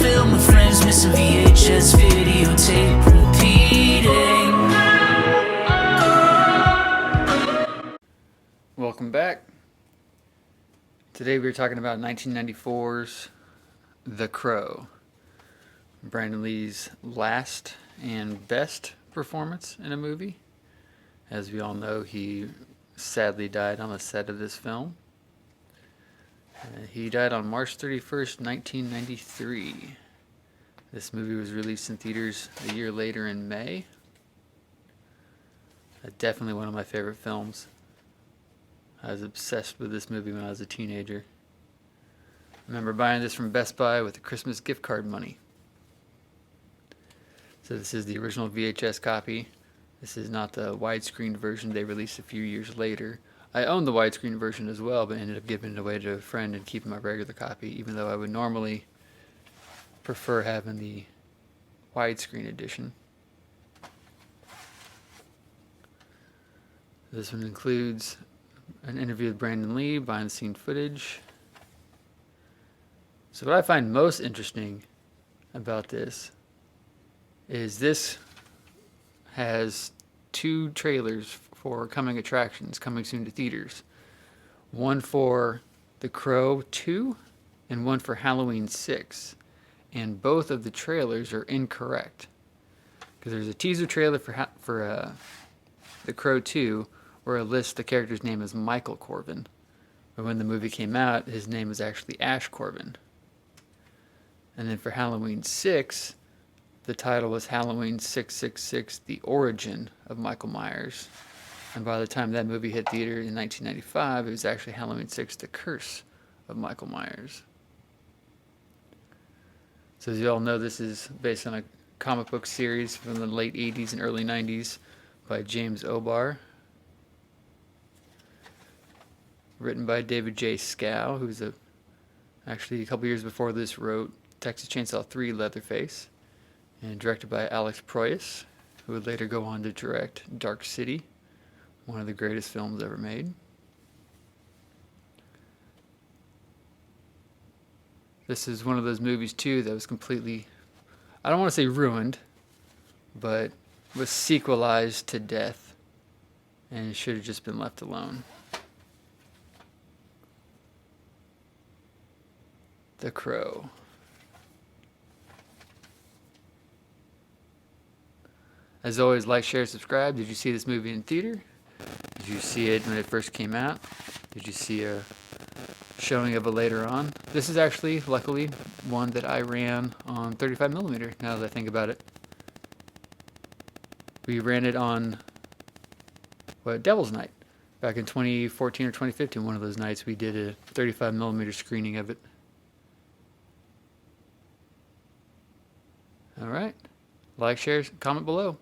film with friends, missing VHS videotape repeating. Welcome back. Today we're talking about 1994's The Crow, Brandon Lee's last and best performance in a movie. As we all know, he sadly died on the set of this film. He died on March 31st, 1993. This movie was released in theaters a year later in May. Definitely one of my favorite films. I was obsessed with this movie when I was a teenager. I remember buying this from Best Buy with the Christmas gift card money. So this is the original VHS copy. This is not the widescreen version they released a few years later. I own the widescreen version as well, but ended up giving it away to a friend and keeping my regular copy, even though I would normally prefer having the widescreen edition. This one includes an interview with Brandon Lee, behind the scenes footage. So what I find most interesting about this is this has two trailers for coming attractions coming soon to theaters. One for The Crow 2 and one for Halloween 6. And both of the trailers are incorrect. Because there's a teaser trailer for The Crow 2 where it lists the character's name as Michael Corbin. But when the movie came out, his name was actually Ash Corbin. And then for Halloween 6, the title was Halloween 666, The Origin of Michael Myers. And by the time that movie hit theater in 1995, it was actually Halloween 6, The Curse of Michael Myers. So as you all know, this is based on a comic book series from the late 80s and early 90s by James O'Barr. Written by David J. Scow, who's actually a couple years before this wrote Texas Chainsaw 3 Leatherface. And directed by Alex Proyas, who would later go on to direct Dark City, one of the greatest films ever made. This is one of those movies, too, that was completely, I don't want to say ruined, but was sequelized to death, and it should have just been left alone. The Crow. As always, like, share, subscribe. Did you see this movie in theater? Did you see it when it first came out? Did you see a showing of it later on? This is actually, luckily, one that I ran on 35mm, now that I think about it. We ran it on, Devil's Night, back in 2014 or 2015. One of those nights we did a 35mm screening of it. All right. Like, share, comment below.